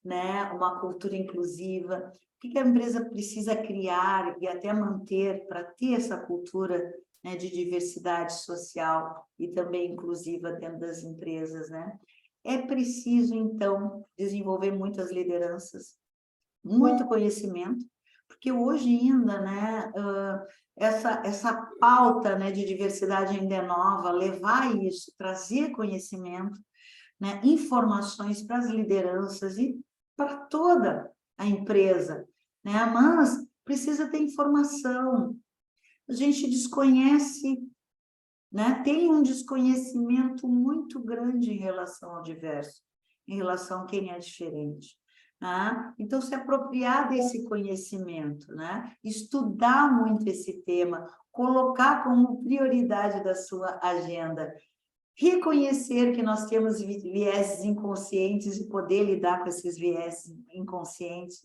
né? Uma cultura inclusiva. O que a empresa precisa criar e até manter para ter essa cultura, né, de diversidade social e também inclusiva dentro das empresas, né? É preciso, então, desenvolver muitas lideranças, muito conhecimento, porque hoje ainda, né, essa pauta, né, de diversidade ainda é nova, levar isso, trazer conhecimento, né, informações para as lideranças e para toda a empresa, né? Mas precisa ter informação. A gente desconhece, né? Tem um desconhecimento muito grande em relação ao diverso, em relação a quem é diferente. Né? Então, se apropriar desse conhecimento, né? Estudar muito esse tema, colocar como prioridade da sua agenda, reconhecer que nós temos vieses inconscientes e poder lidar com esses vieses inconscientes,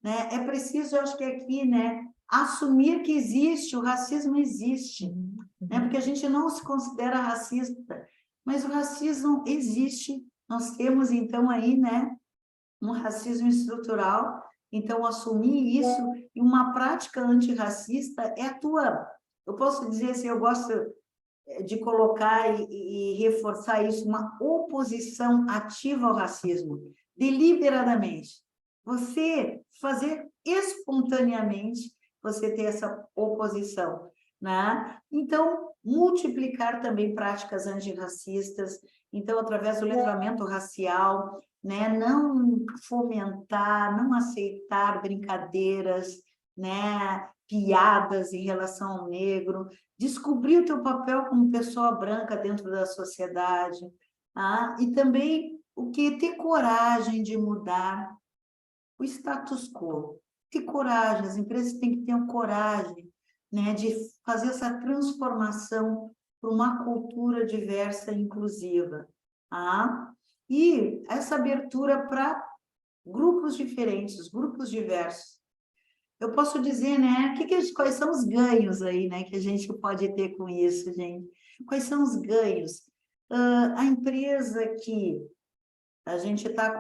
né? É preciso, eu acho que aqui, né, assumir que existe, o racismo existe, né? Porque a gente não se considera racista, mas o racismo existe. Nós temos, então, aí, né, um racismo estrutural. Então, assumir isso e uma prática antirracista é a tua... Eu posso dizer assim, eu gosto de colocar e reforçar isso, uma oposição ativa ao racismo, deliberadamente. Você fazer espontaneamente, você ter essa oposição, né? Então, multiplicar também práticas antirracistas, então, através do letramento racial, né? Não fomentar, não aceitar brincadeiras, né? Piadas em relação ao negro, descobrir o teu papel como pessoa branca dentro da sociedade, tá? E também o que ter coragem de mudar o status quo. Ter coragem, as empresas têm que ter coragem, né, de fazer essa transformação para uma cultura diversa e inclusiva, tá? E essa abertura para grupos diferentes, grupos diversos. Eu posso dizer, né, quais são os ganhos aí, né, que a gente pode ter com isso, gente? Quais são os ganhos? A empresa que a gente está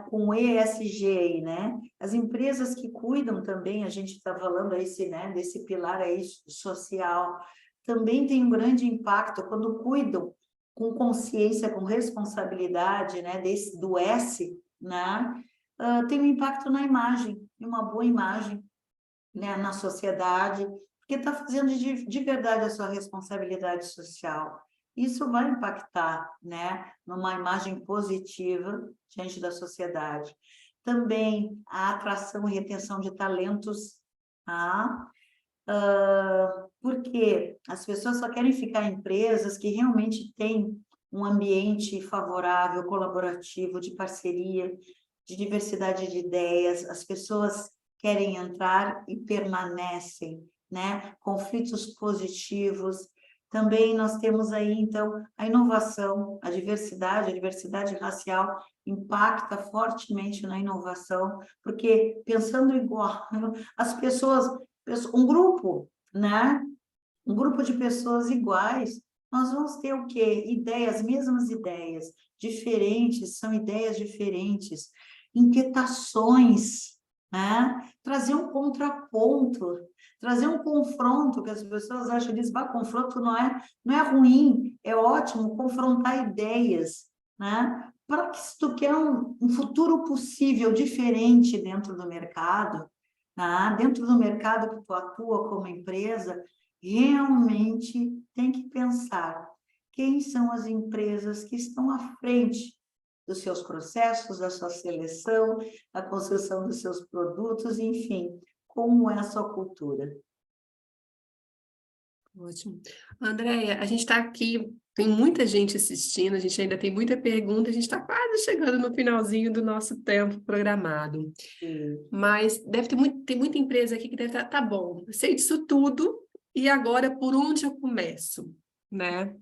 com o ESG aí, né? As empresas que cuidam também, a gente está falando esse, né, desse pilar aí social, também tem um grande impacto quando cuidam com consciência, com responsabilidade, né, do S, né? Tem um impacto na imagem, uma boa imagem, né, na sociedade, porque está fazendo de verdade a sua responsabilidade social. Isso vai impactar, né, numa imagem positiva diante da sociedade. Também a atração e retenção de talentos, tá? Porque as pessoas só querem ficar em empresas que realmente têm um ambiente favorável, colaborativo, de parceria, de diversidade de ideias. As pessoas querem entrar e permanecem, né? Conflitos positivos. Também nós temos aí, então, a inovação, a diversidade racial impacta fortemente na inovação, porque pensando igual, as pessoas, um grupo, né? Um grupo de pessoas iguais, nós vamos ter o quê? Ideias, mesmas ideias, diferentes, são ideias diferentes, inquietações, né? Trazer um contraponto, trazer um confronto, que as pessoas acham disso, confronto não é ruim, é ótimo confrontar ideias, né? Para que se tu quer um futuro possível, diferente dentro do mercado, tá? Dentro do mercado que tu atua como empresa, realmente tem que pensar quem são as empresas que estão à frente dos seus processos, da sua seleção, da construção dos seus produtos, enfim, como é a sua cultura. Ótimo. Andréia, a gente está aqui, tem muita gente assistindo, a gente ainda tem muita pergunta, a gente está quase chegando no finalzinho do nosso tempo programado. Sim. Mas deve ter tem muita empresa aqui que deve estar, tá bom, eu sei disso tudo, e agora por onde eu começo, né?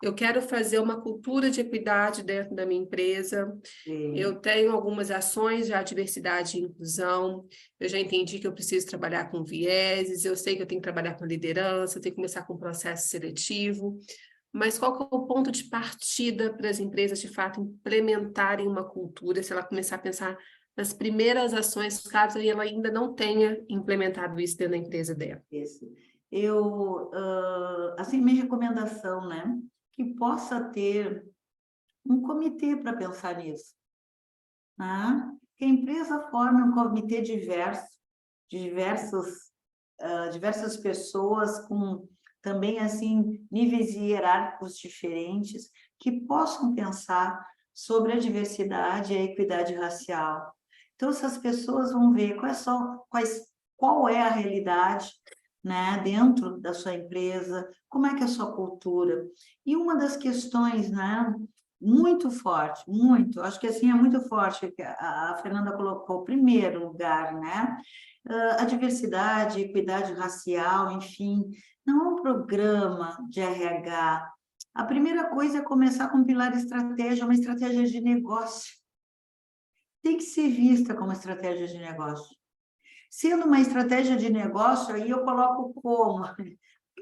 Eu quero fazer uma cultura de equidade dentro da minha empresa. Eu tenho algumas ações de diversidade e inclusão. Eu já entendi que eu preciso trabalhar com vieses, eu sei que eu tenho que trabalhar com liderança, eu tenho que começar com processo seletivo. Mas qual que é o ponto de partida para as empresas, de fato, implementarem uma cultura, se ela começar a pensar nas primeiras ações, caso ela ainda não tenha implementado isso dentro da empresa dela? Isso. Assim, minha recomendação, né? Que possa ter um comitê para pensar nisso, né? Que a empresa forme um comitê diverso, de diversas pessoas com também, assim, níveis hierárquicos diferentes, que possam pensar sobre a diversidade e a equidade racial. Então, essas pessoas vão ver qual é a realidade, né, dentro da sua empresa, como é que é a sua cultura. E uma das questões, né, muito forte, muito, acho que assim é muito forte, que a Fernanda colocou, primeiro lugar, né, a diversidade, equidade racial, enfim, não é um programa de RH. A primeira coisa é começar com um pilar estratégia, uma estratégia de negócio. Tem que ser vista como estratégia de negócio. Sendo uma estratégia de negócio, aí eu coloco como? O que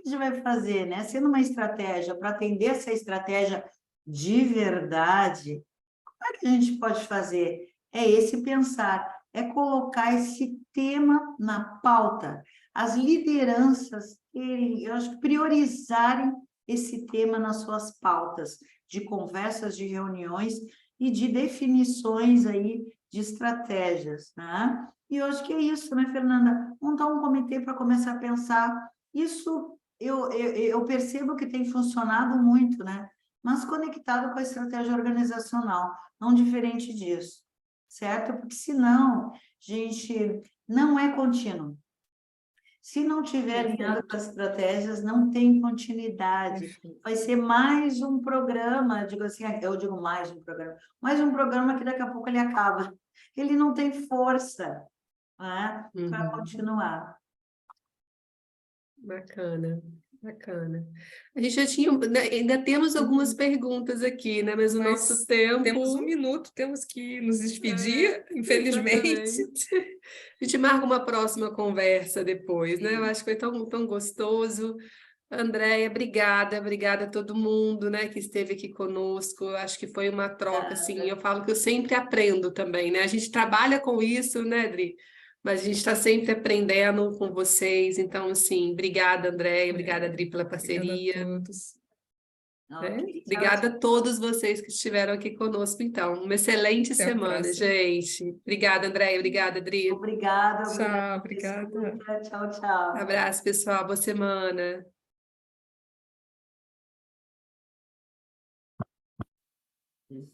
a gente vai fazer, né? Sendo uma estratégia, para atender essa estratégia de verdade, como é que a gente pode fazer? É esse pensar, é colocar esse tema na pauta. As lideranças, eu acho que priorizarem esse tema nas suas pautas de conversas, de reuniões e de definições aí de estratégias, né? E eu acho que é isso, né, Fernanda? Montar um comitê para começar a pensar. Isso eu percebo que tem funcionado muito, né? Mas conectado com a estratégia organizacional, não diferente disso, certo? Porque senão, gente, não é contínuo. Se não tiver alinhado com as estratégias, não tem continuidade. Vai ser mais um programa, digo assim, eu digo mais um programa que daqui a pouco ele acaba. Ele não tem força, né, para continuar. Bacana, bacana. A gente já tinha, né, ainda temos algumas perguntas aqui, né? Mas o nosso tempo... Temos um minuto, temos que nos despedir, infelizmente. Exatamente. A gente marca uma próxima conversa depois, né? Eu acho que foi tão gostoso. Andréia, obrigada a todo mundo, né, que esteve aqui conosco. Eu acho que foi uma troca, assim, eu falo que eu sempre aprendo também, né? A gente trabalha com isso, né, Adri? Mas a gente está sempre aprendendo com vocês. Então, assim, obrigada, Andréia, obrigada, Adri, pela parceria. Obrigada a todos. Okay, Obrigada a todos vocês que estiveram aqui conosco, então. Uma excelente semana, gente. Obrigada, Andréia. Obrigada, Adri. Obrigada. Tchau, obrigada. Tchau, tchau. Abraço, pessoal. Boa semana.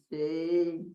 Sei.